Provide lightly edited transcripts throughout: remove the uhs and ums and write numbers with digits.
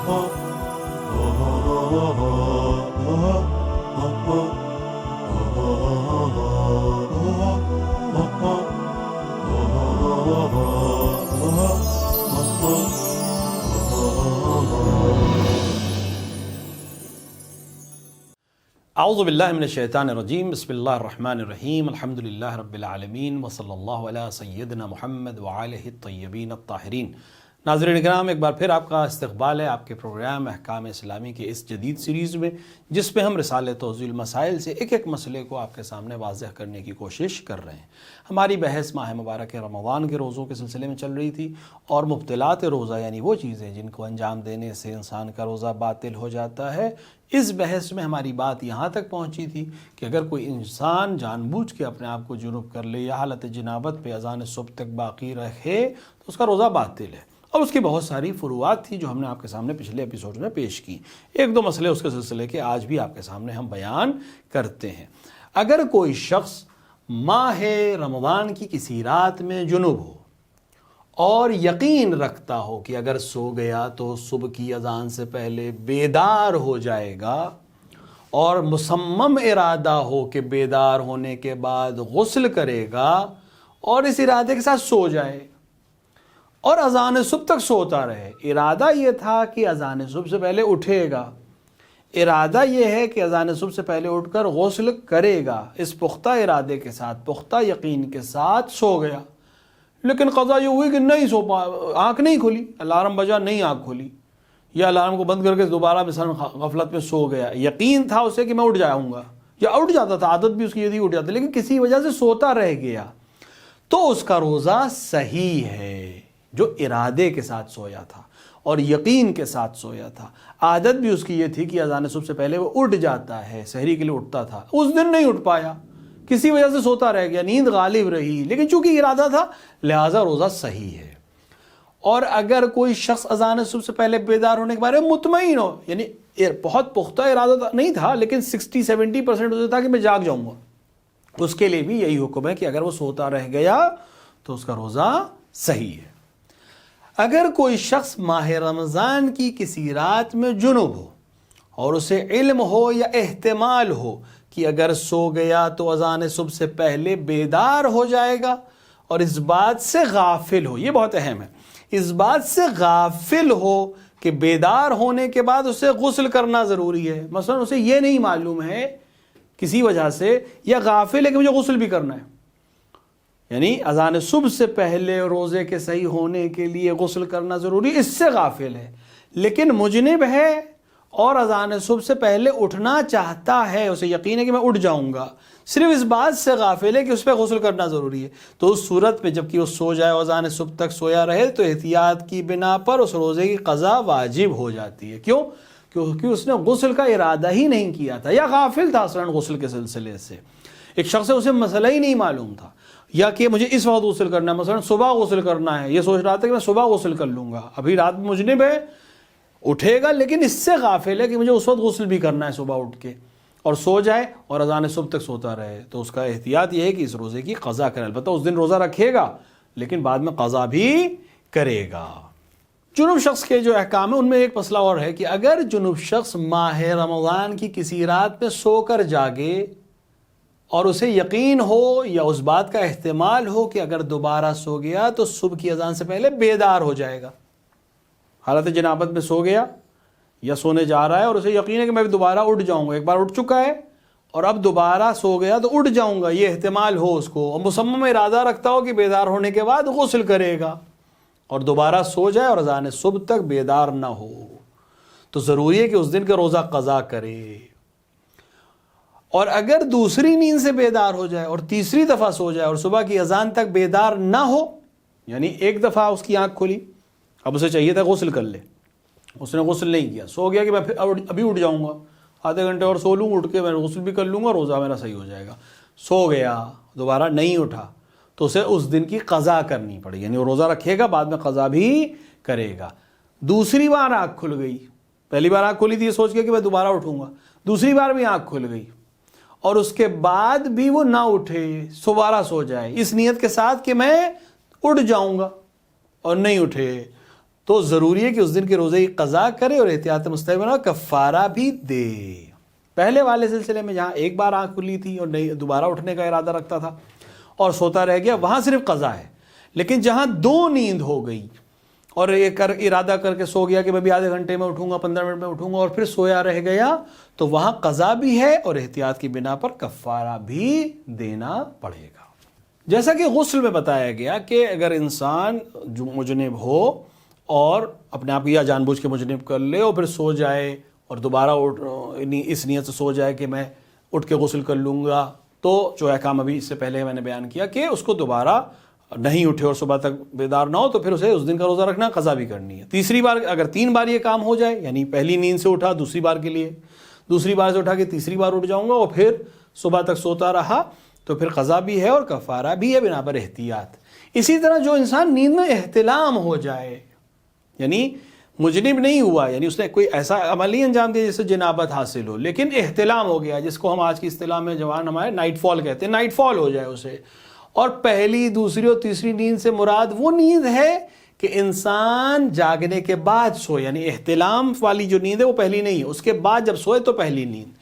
اعوذ باللہ من الشیطان الرجیم، بسم اللہ الرحمن الرحیم، الحمدللہ رب العالمین، وصلی اللہ علی سیدنا محمد وآلہ الطیبین الطاہرین۔ ناظرین اکرام، ایک بار پھر آپ کا استقبال ہے آپ کے پروگرام احکام اسلامی کے اس جدید سیریز میں، جس پہ ہم رسالہ توضیح المسائل سے ایک ایک مسئلے کو آپ کے سامنے واضح کرنے کی کوشش کر رہے ہیں۔ ہماری بحث ماہ مبارک رمضان کے روزوں کے سلسلے میں چل رہی تھی، اور مبطلات روزہ یعنی وہ چیزیں جن کو انجام دینے سے انسان کا روزہ باطل ہو جاتا ہے۔ اس بحث میں ہماری بات یہاں تک پہنچی تھی کہ اگر کوئی انسان جان بوجھ کے اپنے آپ کو جنوب کر لے یا حالت جنابت پہ اذان صبح تک باقی رکھے تو اس کا روزہ باطل ہے، اور اس کی بہت ساری فروعات تھی جو ہم نے آپ کے سامنے پچھلے ایپیسوڈ میں پیش کی۔ ایک دو مسئلے اس کے سلسلے کے آج بھی آپ کے سامنے ہم بیان کرتے ہیں۔ اگر کوئی شخص ماہ رمضان کی کسی رات میں جنوب ہو اور یقین رکھتا ہو کہ اگر سو گیا تو صبح کی اذان سے پہلے بیدار ہو جائے گا، اور مصمم ارادہ ہو کہ بیدار ہونے کے بعد غسل کرے گا اور اس ارادے کے ساتھ سو جائے اور اذان صبح تک سوتا رہے، ارادہ یہ تھا کہ اذان صبح سے پہلے اٹھے گا، ارادہ یہ ہے کہ اذان صبح سے پہلے اٹھ کر غسل کرے گا، اس پختہ ارادے کے ساتھ، پختہ یقین کے ساتھ سو گیا، لیکن قضا یہ ہوئی کہ نہیں سو پا، آنکھ نہیں کھلی، الارم بجا نہیں آنکھ کھولی، یا الارم کو بند کر کے دوبارہ مثلا غفلت میں سو گیا، یقین تھا اسے کہ میں اٹھ جاؤں گا، یا اٹھ جاتا تھا، عادت بھی اس کی یہی اٹھ جاتی، لیکن کسی وجہ سے سوتا رہ گیا، تو اس کا روزہ صحیح ہے جو ارادے کے ساتھ سویا تھا اور یقین کے ساتھ سویا تھا۔ عادت بھی اس کی یہ تھی کہ اذان صبح سے پہلے وہ اٹھ جاتا ہے، سحری کے لیے اٹھتا تھا، اس دن نہیں اٹھ پایا، کسی وجہ سے سوتا رہ گیا، نیند غالب رہی، لیکن چونکہ ارادہ تھا لہٰذا روزہ صحیح ہے۔ اور اگر کوئی شخص اذان صبح سے پہلے بیدار ہونے کے بارے میں مطمئن ہو، یعنی بہت پختہ ارادہ نہیں تھا لیکن 60-70% اسے تھا کہ میں جاگ جاؤں گا، اس کے لیے بھی یہی حکم ہے کہ اگر وہ سوتا رہ گیا تو اس کا روزہ صحیح ہے۔ اگر کوئی شخص ماہ رمضان کی کسی رات میں جنوب ہو اور اسے علم ہو یا احتمال ہو کہ اگر سو گیا تو اذان صبح سے پہلے بیدار ہو جائے گا، اور اس بات سے غافل ہو، یہ بہت اہم ہے، اس بات سے غافل ہو کہ بیدار ہونے کے بعد اسے غسل کرنا ضروری ہے، مثلا اسے یہ نہیں معلوم ہے کسی وجہ سے، یا غافل ہے کہ مجھے غسل بھی کرنا ہے، یعنی اذان صبح سے پہلے روزے کے صحیح ہونے کے لیے غسل کرنا ضروری، اس سے غافل ہے، لیکن مجنب ہے اور اذان صبح سے پہلے اٹھنا چاہتا ہے، اسے یقین ہے کہ میں اٹھ جاؤں گا، صرف اس بات سے غافل ہے کہ اس پہ غسل کرنا ضروری ہے، تو اس صورت پہ جب کہ وہ سو جائے اور اذان صبح تک سویا رہے تو احتیاط کی بنا پر اس روزے کی قضا واجب ہو جاتی ہے۔ کیوں؟ کیونکہ اس نے غسل کا ارادہ ہی نہیں کیا تھا، یا غافل تھا اصلاً غسل کے سلسلے سے، ایک شخص ہے اسے مسئلہ ہی نہیں معلوم تھا، یا کہ مجھے اس وقت غسل کرنا ہے، مثلا صبح غسل کرنا ہے، یہ سوچ رہا تھا کہ میں صبح غسل کر لوں گا، ابھی رات میں مجنب ہے، اٹھے گا لیکن اس سے غافل ہے کہ مجھے اس وقت غسل بھی کرنا ہے صبح اٹھ کے، اور سو جائے اور اذان صبح تک سوتا رہے، تو اس کا احتیاط یہ ہے کہ اس روزے کی قضا کرے، البتہ اس دن روزہ رکھے گا لیکن بعد میں قضا بھی کرے گا۔ جنوب شخص کے جو احکام ہیں ان میں ایک مسئلہ اور ہے کہ اگر جنوب شخص ماہ رمضان کی کسی رات میں سو کر جاگے اور اسے یقین ہو یا اس بات کا احتمال ہو کہ اگر دوبارہ سو گیا تو صبح کی اذان سے پہلے بیدار ہو جائے گا، حالت جنابت میں سو گیا یا سونے جا رہا ہے اور اسے یقین ہے کہ میں دوبارہ اٹھ جاؤں گا، ایک بار اٹھ چکا ہے اور اب دوبارہ سو گیا تو اٹھ جاؤں گا، یہ احتمال ہو اس کو، اور مصمم ارادہ رکھتا ہو کہ بیدار ہونے کے بعد غسل کرے گا، اور دوبارہ سو جائے اور اذان صبح تک بیدار نہ ہو، تو ضروری ہے کہ اس دن کا روزہ قضا کرے۔ اور اگر دوسری نیند سے بیدار ہو جائے اور تیسری دفعہ سو جائے اور صبح کی اذان تک بیدار نہ ہو، یعنی ایک دفعہ اس کی آنکھ کھلی، اب اسے چاہیے تھا غسل کر لے، اس نے غسل نہیں کیا، سو گیا کہ میں ابھی اٹھ جاؤں گا، آدھے گھنٹے اور سو لوں، اٹھ کے میں غسل بھی کر لوں گا، روزہ میرا صحیح ہو جائے گا، سو گیا دوبارہ نہیں اٹھا تو اسے اس دن کی قضا کرنی پڑے، یعنی وہ روزہ رکھے گا بعد میں قضا بھی کرے گا۔ دوسری بار آنکھ کھل گئی، پہلی بار آنکھ کھلی تھی یہ سوچ کے کہ میں دوبارہ اٹھوں گا، دوسری بار بھی آنکھ کھل گئی اور اس کے بعد بھی وہ نہ اٹھے، دوبارہ سو جائے اس نیت کے ساتھ کہ میں اٹھ جاؤں گا اور نہیں اٹھے، تو ضروری ہے کہ اس دن کے روزے کی قضا کرے اور احتیاط مستحب کفارہ بھی دے۔ پہلے والے سلسلے میں جہاں ایک بار آنکھ کھلی تھی اور دوبارہ اٹھنے کا ارادہ رکھتا تھا اور سوتا رہ گیا، وہاں صرف قضا ہے۔ لیکن جہاں دو نیند ہو گئی اور ارادہ کر کے سو گیا کہ میں بھی آدھے گھنٹے میں اٹھوں گا، 15 منٹ میں اٹھوں گا، اور پھر سویا رہ گیا، تو وہاں قضا بھی ہے اور احتیاط کی بنا پر کفارہ بھی دینا پڑے گا۔ جیسا کہ غسل میں بتایا گیا کہ اگر انسان مجنب ہو اور اپنے آپ کو یا جان بوجھ کے مجنب کر لے اور پھر سو جائے اور دوبارہ اس نیت سے سو جائے کہ میں اٹھ کے غسل کر لوں گا، تو جو احکام ابھی اس سے پہلے میں نے بیان کیا کہ اس کو دوبارہ نہیں اٹھے اور صبح تک بیدار نہ ہو تو پھر اسے اس دن کا روزہ رکھنا، قضا بھی کرنی ہے۔ تیسری بار اگر 3 بار یہ کام ہو جائے، یعنی پہلی نیند سے اٹھا دوسری بار کے لیے، دوسری بار سے اٹھا کے تیسری بار اٹھ جاؤں گا اور پھر صبح تک سوتا رہا، تو پھر قضا بھی ہے اور کفارہ بھی ہے بنا پر احتیاط۔ اسی طرح جو انسان نیند میں احتلام ہو جائے، یعنی مجنب نہیں ہوا، یعنی اس نے کوئی ایسا عمل نہیں انجام دیا جس سے جنابت حاصل ہو، لیکن احتلام ہو گیا، جس کو ہم آج کی اصطلاح میں جوان ہمارے نائٹ فال کہتے ہیں، نائٹ فال ہو جائے اسے، اور پہلی دوسری اور تیسری نیند سے مراد وہ نیند ہے کہ انسان جاگنے کے بعد سوئے، یعنی احتلام والی جو نیند ہے وہ پہلی نہیں ہے، اس کے بعد جب سوئے تو پہلی نیند،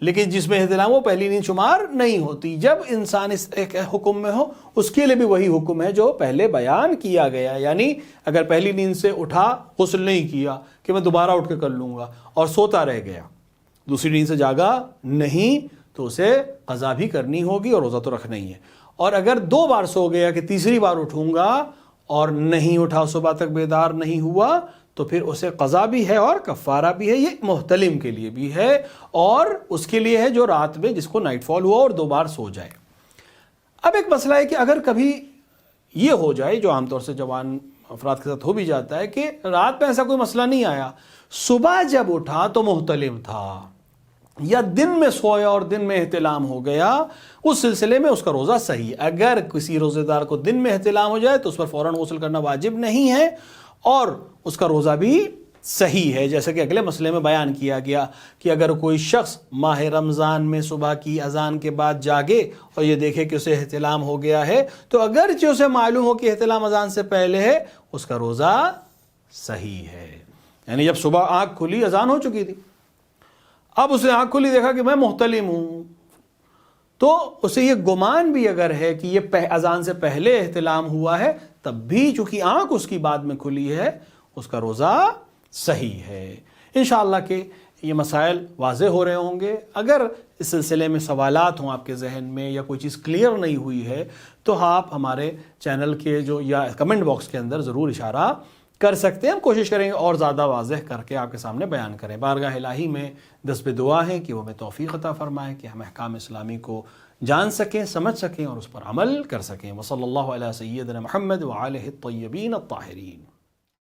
لیکن جس میں احتلام وہ پہلی نیند شمار نہیں ہوتی۔ جب انسان اس ایک حکم میں ہو، اس کے لیے بھی وہی حکم ہے جو پہلے بیان کیا گیا، یعنی اگر پہلی نیند سے اٹھا، غسل نہیں کیا کہ میں دوبارہ اٹھ کے کر لوں گا اور سوتا رہ گیا، دوسری نیند سے جاگا نہیں، تو اسے قضا بھی کرنی ہوگی اور روزہ تو رکھنا ہی ہے۔ اور اگر 2 بار سو گیا کہ تیسری بار اٹھوں گا اور نہیں اٹھا، صبح تک بیدار نہیں ہوا، تو پھر اسے قضا بھی ہے اور کفارہ بھی ہے۔ یہ محتلم کے لیے بھی ہے اور اس کے لیے ہے جو رات میں جس کو نائٹ فال ہوا اور 2 بار سو جائے۔ اب ایک مسئلہ ہے کہ اگر کبھی یہ ہو جائے، جو عام طور سے جوان افراد کے ساتھ ہو بھی جاتا ہے، کہ رات میں ایسا کوئی مسئلہ نہیں آیا، صبح جب اٹھا تو محتلم تھا، یا دن میں سویا اور دن میں احتلام ہو گیا، اس سلسلے میں اس کا روزہ صحیح ہے۔ اگر کسی روزے دار کو دن میں احتلام ہو جائے تو اس پر فوراً غسل کرنا واجب نہیں ہے اور اس کا روزہ بھی صحیح ہے، جیسا کہ اگلے مسئلے میں بیان کیا گیا کہ اگر کوئی شخص ماہ رمضان میں صبح کی اذان کے بعد جاگے اور یہ دیکھے کہ اسے احتلام ہو گیا ہے، تو اگرچہ اسے معلوم ہو کہ احتلام اذان سے پہلے ہے، اس کا روزہ صحیح ہے۔ یعنی جب صبح آنکھ کھلی، اذان ہو چکی تھی، اب اسے آنکھ کھلی دیکھا کہ میں محتلم ہوں، تو اسے یہ گمان بھی اگر ہے کہ یہ اذان سے پہلے احتلام ہوا ہے، تب بھی چونکہ آنکھ اس کی بعد میں کھلی ہے، اس کا روزہ صحیح ہے۔ انشاءاللہ کہ یہ مسائل واضح ہو رہے ہوں گے۔ اگر اس سلسلے میں سوالات ہوں آپ کے ذہن میں یا کوئی چیز کلیئر نہیں ہوئی ہے تو آپ ہمارے چینل کے یا کمنٹ باکس کے اندر ضرور اشارہ کر سکتے ہیں، ہم کوشش کریں گے اور زیادہ واضح کر کے آپ کے سامنے بیان کریں۔ بارگاہ الہی میں دست دعا ہے کہ وہ ہمیں توفیق عطا فرمائے کہ ہم احکام اسلامی کو جان سکیں، سمجھ سکیں اور اس پر عمل کر سکیں۔ وصلی اللہ علی سیدنا محمد وآلہ الطیبین الطاہرین۔